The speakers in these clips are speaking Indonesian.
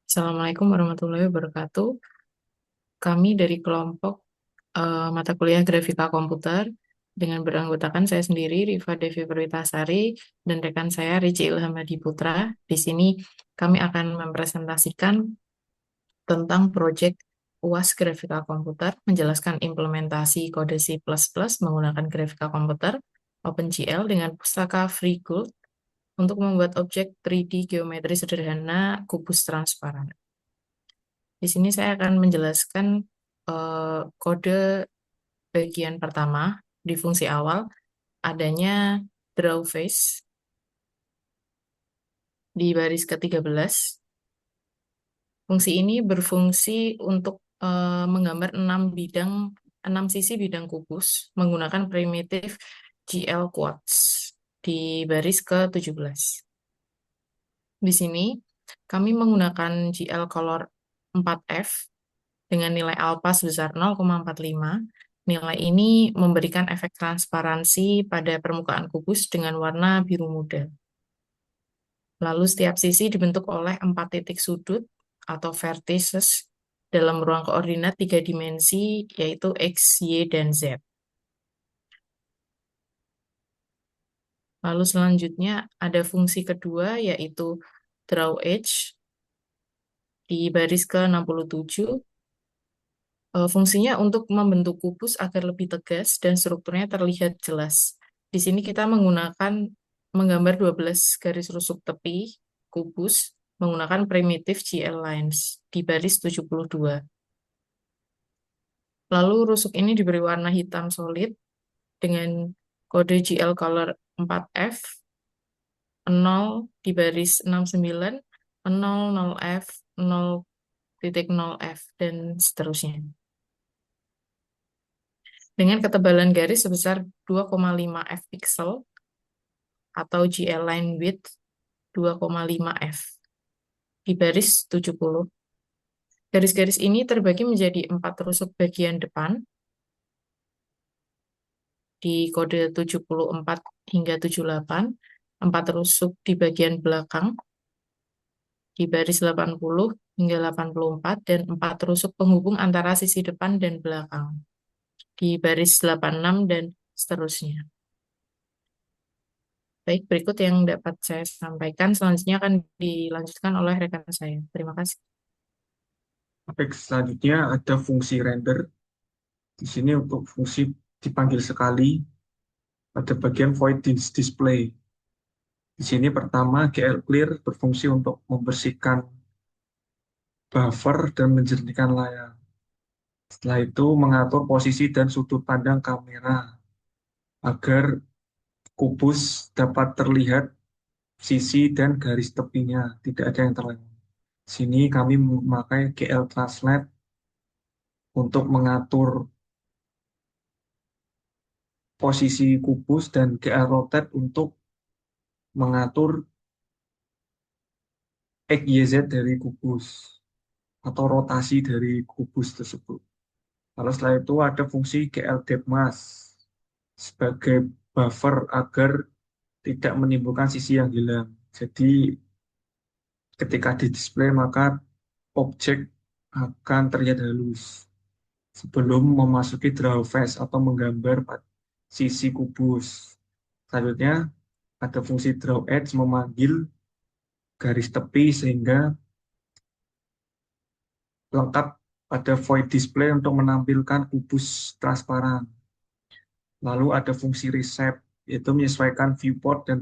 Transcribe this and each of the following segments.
Assalamualaikum warahmatullahi wabarakatuh. Kami dari kelompok mata kuliah Grafika Komputer dengan beranggotakan saya sendiri, Rifa Devi Perwitasari, dan rekan saya, Rici Ilham Hadi Putra. Di sini kami akan mempresentasikan tentang proyek UAS Grafika Komputer, menjelaskan implementasi kode C++ menggunakan Grafika Komputer, OpenGL dengan pustaka FreeCode untuk membuat objek 3D geometri sederhana kubus transparan. Di sini saya akan menjelaskan kode bagian pertama di fungsi awal adanya draw face di baris ke-13. Fungsi ini berfungsi untuk menggambar 6 sisi bidang kubus menggunakan primitif GL quads di baris ke-17. Di sini kami menggunakan GL color 4F dengan nilai alpha sebesar 0,45. Nilai ini memberikan efek transparansi pada permukaan kubus dengan warna biru muda. Lalu setiap sisi dibentuk oleh 4 titik sudut atau vertices dalam ruang koordinat 3 dimensi, yaitu X, Y, dan Z. Lalu selanjutnya ada fungsi kedua, yaitu draw edge di baris ke-67. Fungsinya untuk membentuk kubus agar lebih tegas dan strukturnya terlihat jelas. Di sini kita menggambar 12 garis rusuk tepi kubus menggunakan primitif GL lines di baris 72. Lalu rusuk ini diberi warna hitam solid dengan kode GL color 4F, 0 di baris 69, 0, 0F, 0,0F, dan seterusnya. Dengan ketebalan garis sebesar 2,5 f pixel atau GL line width 2,5 f di baris 70. Garis-garis ini terbagi menjadi 4 rusuk bagian depan di kode 74 hingga 78, 4 rusuk di bagian belakang di baris 80 hingga 84, dan 4 rusuk penghubung antara sisi depan dan belakang di baris 86 dan seterusnya. Baik, berikut yang dapat saya sampaikan. Selanjutnya akan dilanjutkan oleh rekan saya. Terima kasih. Baik, selanjutnya ada fungsi render. Di sini untuk fungsi dipanggil sekali, pada bagian void display. Di sini pertama GL clear berfungsi untuk membersihkan buffer dan menjernihkan layar. Setelah itu mengatur posisi dan sudut pandang kamera agar kubus dapat terlihat sisi dan garis tepinya, tidak ada yang terlewat. Di sini kami memakai GL translate untuk mengatur posisi kubus dan GL rotate untuk mengatur X, Y, Z dari kubus atau rotasi dari kubus tersebut. Lalu setelah itu ada fungsi GL depth mask sebagai buffer agar tidak menimbulkan sisi yang hilang. Jadi ketika di display maka objek akan terlihat halus sebelum memasuki draw face atau menggambar sisi kubus. Selanjutnya ada fungsi draw edge memanggil garis tepi sehingga lengkap pada void display untuk menampilkan kubus transparan. Lalu ada fungsi reshape, yaitu menyesuaikan viewport dan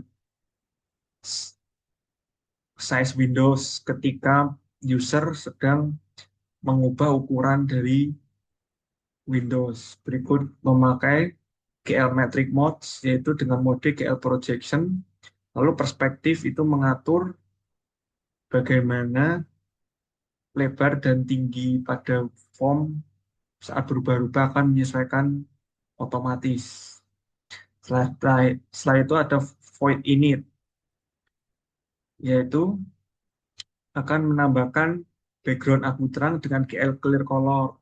size windows ketika user sedang mengubah ukuran dari Windows. Berikut memakai GL Metric Modes, yaitu dengan mode GL Projection. Lalu perspektif itu mengatur bagaimana lebar dan tinggi pada form saat berubah-ubah akan menyesuaikan otomatis. Setelah itu ada void init, yaitu akan menambahkan background abu terang dengan GL clear color.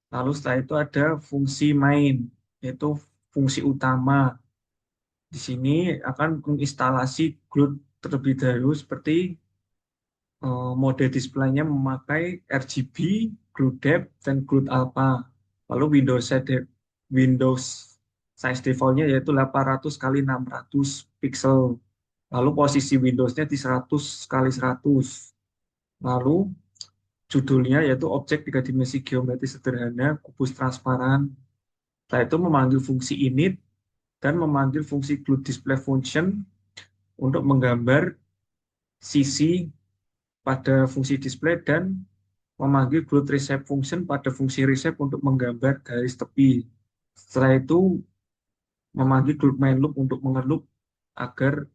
Lalu setelah itu ada fungsi main, yaitu fungsi utama. Di sini akan menginstalasi GLUT terlebih dahulu seperti Mode displaynya memakai RGB, Glue Depth, dan Glue Alpha. Lalu Windows size defaultnya yaitu 800 kali 600 pixel. Lalu posisi Windowsnya di 100 kali 100. Lalu judulnya yaitu objek tiga dimensi geometri sederhana, kubus transparan. Setelah itu memanggil fungsi init dan memanggil fungsi Glue Display Function untuk menggambar sisi pada fungsi display dan memanggil Glue Reshape Function pada fungsi reshape untuk menggambar garis tepi. Setelah itu memanggil Glue Main Loop untuk mengelup agar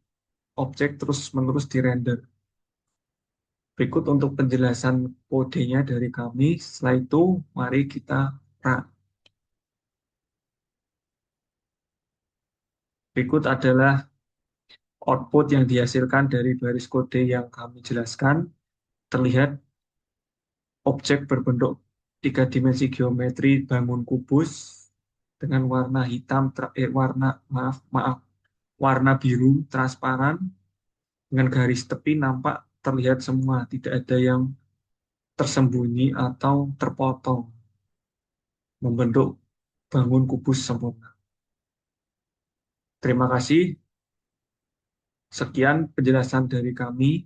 objek terus-menerus dirender. Berikut untuk penjelasan kodenya dari kami. Setelah itu, mari kita run. Berikut adalah output yang dihasilkan dari baris kode yang kami jelaskan. Terlihat objek berbentuk tiga dimensi geometri bangun kubus dengan warna hitam, warna biru transparan dengan garis tepi nampak terlihat semua, tidak ada yang tersembunyi atau terpotong, membentuk bangun kubus sempurna. Terima kasih. Sekian penjelasan dari kami.